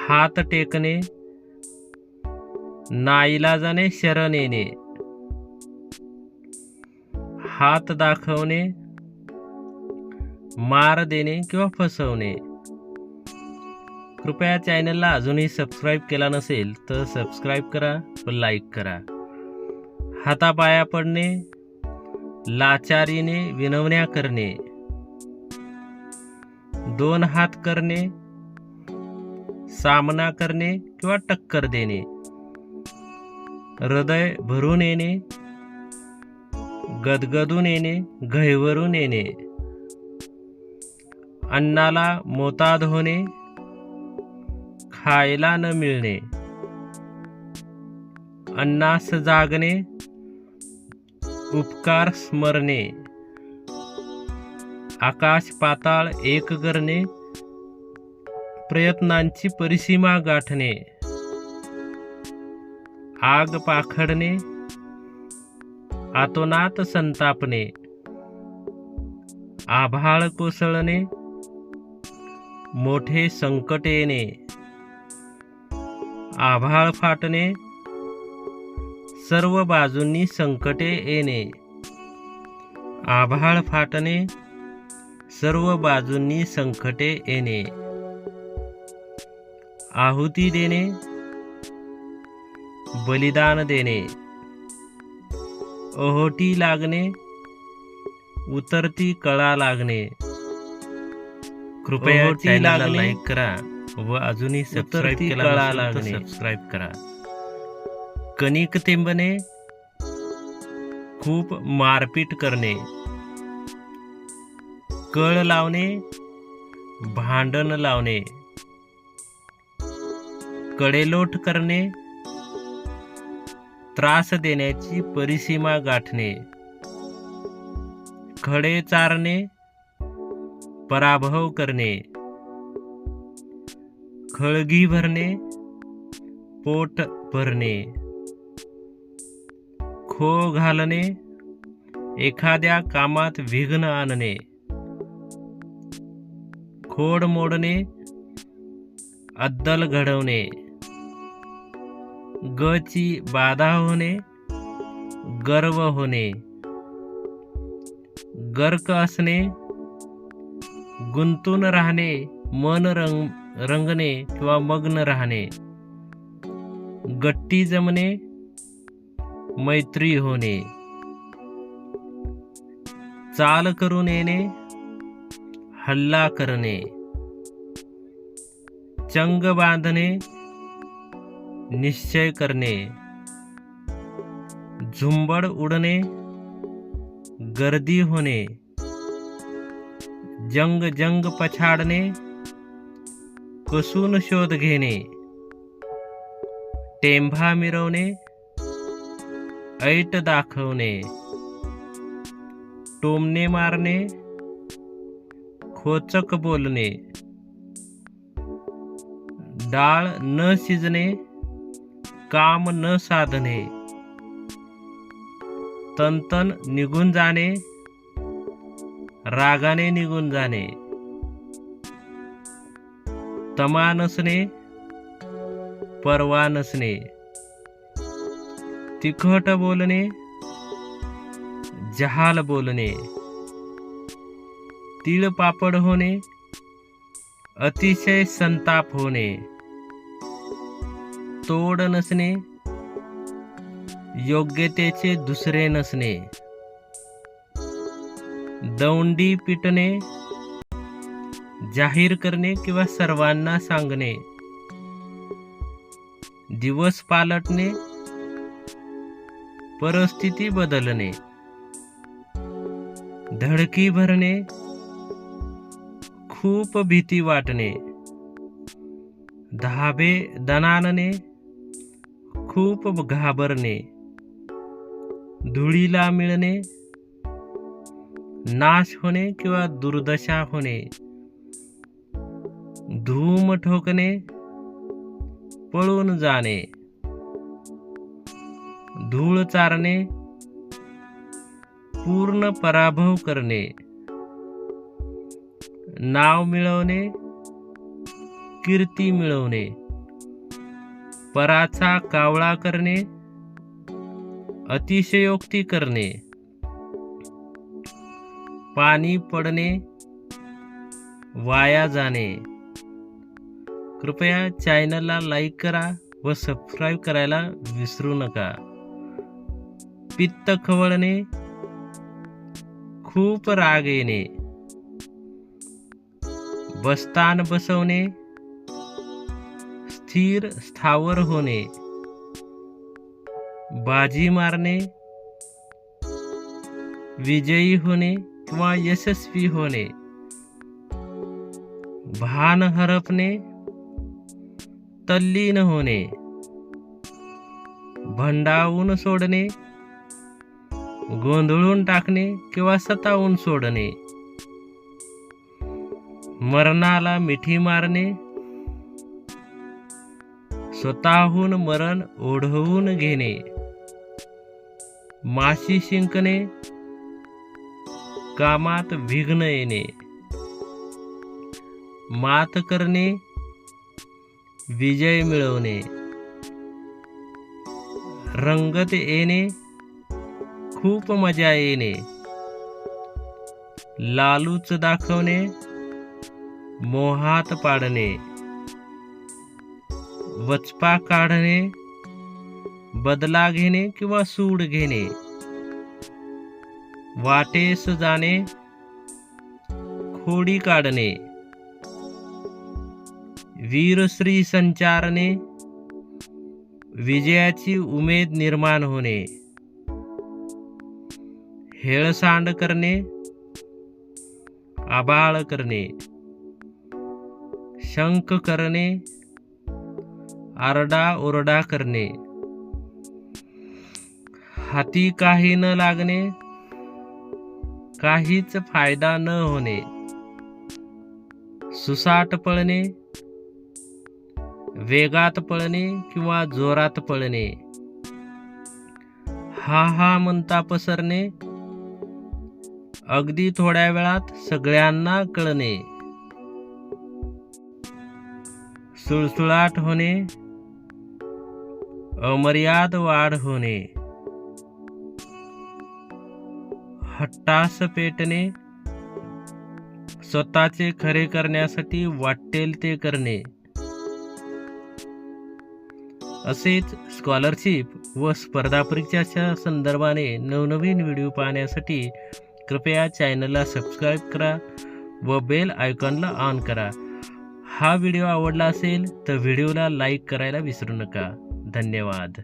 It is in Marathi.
हात टेकणे, नाईलाजाने शरण येणे, हात दाखवणे, मार देणे किंवा फसवणे. कृपया चॅनलला अजूनही सबस्क्राईब केला नसेल तर सबस्क्राईब करा व लाईक करा. हातापाया पडणे, लाचारीने विनवण्या करणे, दोन हात करणे, सामना करणे किंवा टक्कर देणे, हृदय भरून येणे, गदगदून येणे, गहिवरून येणे, अन्नाला मोताद होणे, खायला न मिळणे, अन्नास जागणे, उपकार स्मरणे, आकाश पाताळ एक करणे, प्रयत्नांची परिसीमा गाठणे, आग पाखडणे, आतोनात संतापणे, आभाळ कोसळणे, मोठे संकट येणे, आभाळ फाटणे, सर्व बाजूंनी संकटे येणे, आभाळ फाटणे, सर्व बाजूंनी संकटे येणे, आहुती देणे, बलिदान देणे, ओहोटी लागणे, उतरती कळा लागणे. कृपया चॅनलला लाईक करा व अजूनही सबस्क्राईब केला नसेल तर सबस्क्राईब करा. कणिक तेंबणे, खूप मारपीट करणे, कळ लावणे, भांडण लावणे, कडेलोट करणे, त्रास देण्याची परिसीमा गाठणे, खडे चारणे, पराभव करणे, खळगी भरणे, पोट भरणे, खो घालणे, एखाद्या कामात विघ्न आणणे, खोड मोडणे, अद्दल घडवणे, गची बाधा होणे, गर्व होणे, गर्क असणे, गुंतून राहणे, मन रंगणे किंवा मग्न राहणे, गट्टी जमणे, मैत्री होणे, चाल करून येणे, हल्ला करणे, चंग बांधणे, निश्चय करणे, झुंबड उडणे, गर्दी होणे, जंग जंग पछाडणे, कसून शोध घेणे, टेंभा मिरवणे, ऐट दाखवणे, टोमणे मारणे, खोचक बोलणे, डाळ न शिजणे, काम न साधणे, तनतन निघून जाणे, रागाने निघून जाणे, तमा नसणे, परवा नसणे, तिखट बोलणे, जहाल बोलणे, तीळ पापड होणे, अतिशय संताप होणे, तोड नसणे, योग्यतेचे दुसरे नसणे, दौंडी पिटणे, जाहीर करणे किंवा सर्वांना सांगणे, दिवस पालटणे, परिस्थिती बदलणे, धडकी भरणे, खूप भीती वाटणे, धाबे दणाणणे, खूप घाबरणे, धुळीला मिळणे, नाश होणे किंवा दुर्दशा होणे, धूम ठोकणे, पळून जाणे, धूळ चारणे, पूर्ण पराभव करणे, नाव मिळवणे, कीर्ती मिळवणे, पराचा कावळा करणे, अतिशयोक्ती करणे, पाणी पडणे, वाया जाणे. कृपया चॅनलला लाईक करा व सबस्क्राईब करायला विसरू नका. पित्त खवळणे, खूप राग येणे, बस्तान बसवणे, स्थिर स्थावर होणे, बाजी मारणे, विजयी होणे किंवा यशस्वी होणे, भान हरपणे, तल्लीन होणे, भंडावून सोडणे, गोंधळून टाकणे किंवा सतावून सोडणे, मरणाला मिठी मारणे, स्वतःहून मरण ओढवून घेणे, माशी शिंकणे, कामात विघ्न येणे, मात करणे, विजय मिळवणे, रंगत येणे, खूप मजा येणे, लालूच दाखवणे, मोहात पाडणे, वचपा काढणे, बदला घेणे किंवा सूड घेणे, वाटेस जाणे, खोडी काढणे, वीरश्री संचारणे, विजयाची उमेद निर्माण होणे, हेळसांड करणे, आबाळ करणे, शंख करणे, आरडा ओरडा करणे, हाती काही न लागणे, काहीच फायदा न होणे, सुसाट पळणे, वेगात पळणे किंवा जोरात पळणे, हा हा म्हणता पसरणे, अगदी थोड्या वेळात सगळ्यांना कळणे, सुळसुळाट होणे, अमर्याद वाढ होणे, हट्टास पेटणे, स्वतःचे खरे करण्यासाठी वाटेल ते करणे. असेच स्कॉलरशिप व स्पर्धा परीक्षाच्या संदर्भाने नवनवीन व्हिडिओ पाहण्यासाठी कृपया चॅनलला सबस्क्राईब करा व बेल आयकॉनला ऑन करा. हा व्हिडिओ आवडला असेल तर व्हिडिओला लाईक करायला विसरू नका. धन्यवाद.